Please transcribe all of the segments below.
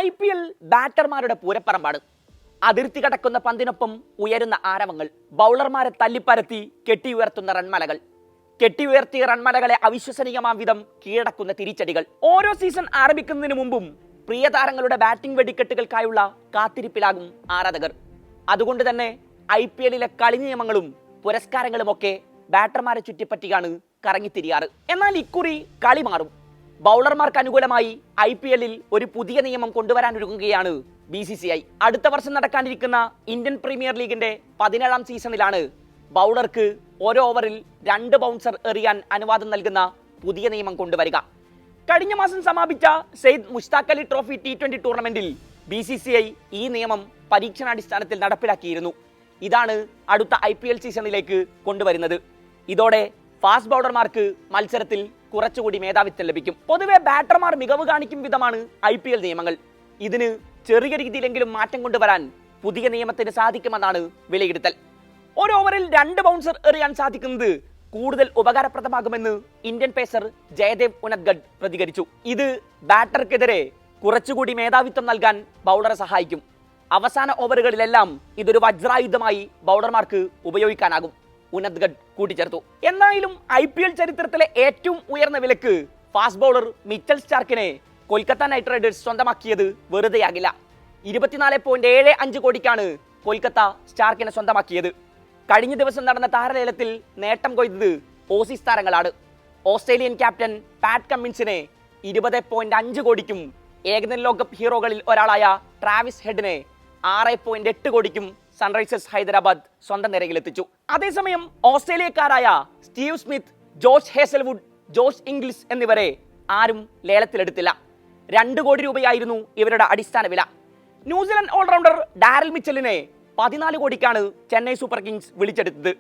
IPL ബാറ്റർമാരുടെ പൂരപ്പറമ്പാണ്. അതിർത്തി കടക്കുന്ന പന്തിനൊപ്പം ഉയരുന്ന ആരവങ്ങൾ, ബൗളർമാരെ തല്ലിപ്പരത്തി കെട്ടിയുയർത്തുന്ന റൺമലകൾ, കെട്ടിയുയർത്തിയ റൺമലകളെ അവിശ്വസനീയമാം വിധം കീഴടക്കുന്ന തിരിച്ചടികൾ. ഓരോ സീസൺ ആരംഭിക്കുന്നതിന് മുമ്പും പ്രിയ താരങ്ങളുടെ ബാറ്റിംഗ് വെടിക്കെട്ടുകൾക്കായുള്ള കാത്തിരിപ്പിലാകും ആരാധകർ. അതുകൊണ്ട് തന്നെ IPL-ലെ കളി നിയമങ്ങളും പുരസ്കാരങ്ങളുമൊക്കെ ബാറ്റർമാരെ ചുറ്റിപ്പറ്റിയാണ് കറങ്ങിത്തിരിയാറ്. എന്നാൽ ഇക്കുറി കളി മാറും. ബൗളർമാർക്ക് അനുകൂലമായി IPL-ൽ ഒരു പുതിയ നിയമം കൊണ്ടുവരാനൊരുങ്ങുകയാണ് BCCI. അടുത്ത വർഷം നടക്കാനിരിക്കുന്ന ഇന്ത്യൻ പ്രീമിയർ ലീഗിന്റെ 17ാം സീസണിലാണ് ബൗളർക്ക് ഓരോ ഓവറിൽ 2 ബൗൺസർ എറിയാൻ അനുവാദം നൽകുന്ന പുതിയ നിയമം കൊണ്ടുവരിക. കഴിഞ്ഞ മാസം സമാപിച്ച സെയ്ദ് മുഷ്താഖ് അലി ട്രോഫി T20 ടൂർണമെന്റിൽ BCCI ഈ നിയമം പരീക്ഷണാടിസ്ഥാനത്തിൽ നടപ്പിലാക്കിയിരുന്നു. ഇതാണ് അടുത്ത IPL സീസണിലേക്ക് കൊണ്ടുവരുന്നത്. ഇതോടെ ഫാസ്റ്റ് ബൗളർമാർക്ക് മത്സരത്തിൽ കുറച്ചുകൂടി മേധാവിത്വം ലഭിക്കും. പൊതുവെ ബാറ്റർമാർ മികവ് കാണിക്കും വിധമാണ് IPL നിയമങ്ങൾ. ഇതിന് ചെറിയ രീതിയിലെങ്കിലും മാറ്റം കൊണ്ടുവരാൻ പുതിയ നിയമത്തിന് സാധിക്കുമെന്നാണ് വിലയിരുത്തൽ. ഒരു ഓവറിൽ 2 ബൗൺസർ എറിയാൻ സാധിക്കുന്നത് കൂടുതൽ ഉപകാരപ്രദമാകുമെന്ന് ഇന്ത്യൻ പേസർ ജയദേവ് ഉനദ്ഗഡ് പ്രതികരിച്ചു. ഇത് ബാറ്റർക്കെതിരെ കുറച്ചുകൂടി മേധാവിത്വം നൽകാൻ ബൗളറെ സഹായിക്കും. അവസാന ഓവറുകളിലെല്ലാം ഇതൊരു വജ്രായുധമായി ബൗളർമാർക്ക് ഉപയോഗിക്കാനാകും, ഉനദ്ഗഡ് കൂട്ടിച്ചേർത്തു. എന്തായാലും IPL ചരിത്രത്തിലെ ഏറ്റവും ഉയർന്ന വിലക്ക് ഫാസ്റ്റ് ബൗളർ മിച്ചൽ സ്റ്റാർക്കിനെ കൊൽക്കത്ത നൈറ്റ് റൈഡേഴ്സ് സ്വന്തമാക്കിയത് വെറുതെയാകില്ല. 24.75 കോടിക്കാണ് കൊൽക്കത്ത സ്റ്റാർക്കിനെ സ്വന്തമാക്കിയത്. കഴിഞ്ഞ ദിവസം നടന്ന താരലേലത്തിൽ നേട്ടം കൊയ്തത് ഓസീസ് താരങ്ങളാണ്. ഓസ്ട്രേലിയൻ ക്യാപ്റ്റൻ പാറ്റ് കമ്മിൻസിനെ 20.5 കോടിക്കും ഏകദിന ലോകകപ്പ് ഹീറോകളിൽ ഒരാളായ ട്രാവിസ് ഹെഡിനെ 6.8 കോടിക്കും സൺറൈസേഴ്സ് ഹൈദരാബാദ് സ്വന്തം നിരയിലെത്തിച്ചു. അതേസമയം ഓസ്ട്രേലിയക്കാരായ Steve Smith, Josh Hazlewood, Josh Inglis എന്നിവരെ ആരും ലേലത്തിലെടുത്തില്ല. 2 കോടി രൂപയായിരുന്നു ഇവരുടെ അടിസ്ഥാന വില. ന്യൂസിലൻഡ് ഓൾറൗണ്ടർ ഡാരൽ മിച്ചലിനെ 14 കോടിക്കാണ് ചെന്നൈ സൂപ്പർ കിങ്സ് വിളിച്ചെടുത്തത്.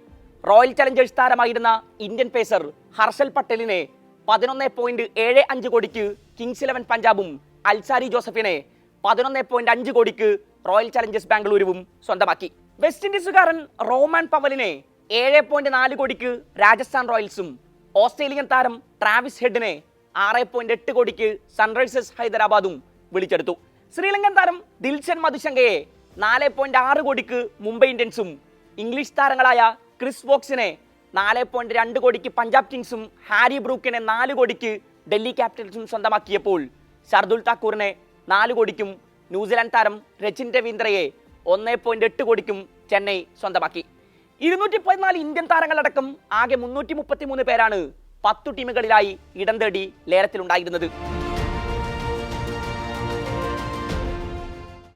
റോയൽ ചലഞ്ചേഴ്സ് താരമായിരുന്ന ഇന്ത്യൻ പേസർ ഹർഷൽ പട്ടേലിനെ 11.75 കോടിക്ക് കിങ്സ് 11 പഞ്ചാബും അൽസാരി ജോസഫിനെ 11.5 കോടിക്ക് റോയൽ ചലഞ്ചേഴ്സ് ബാംഗ്ലൂരുവും സ്വന്തമാക്കി. വെസ്റ്റ് ഇൻഡീസുകാരൻ റോമാൻ പവലിനെ 7.4 കോടിക്ക് രാജസ്ഥാൻ റോയൽസും ഓസ്ട്രേലിയൻ താരം ട്രാവിസ് ഹെഡിനെ 6.8 കോടിക്ക് സൺറൈസേഴ്സ് ഹൈദരാബാദും വിളിച്ചെടുത്തു. ശ്രീലങ്കൻ താരം ദിൽഷൻ മധുശങ്കയെ 4.6 കോടിക്ക് മുംബൈ ഇന്ത്യൻസും ഇംഗ്ലീഷ് താരങ്ങളായ ക്രിസ് വോക്സിനെ 4.2 കോടിക്ക് പഞ്ചാബ് കിങ്സും ഹാരി ബ്രൂക്കിനെ 4 കോടിക്ക് ഡൽഹി ക്യാപിറ്റൽസും സ്വന്തമാക്കിയപ്പോൾ ഷർദുൽ താക്കൂറിനെ 4 കോടിക്കും ന്യൂസിലാൻഡ് താരം രച്ചിൻ രവീന്ദ്രയെ 1.8 കോടിക്കും ചെന്നൈ സ്വന്തമാക്കി. 214 ഇന്ത്യൻ താരങ്ങളടക്കം ആകെ 333 പേരാണ് 10 ടീമുകളിലായി ഇടം തേടി ലേലത്തിലുണ്ടായിരുന്നത്.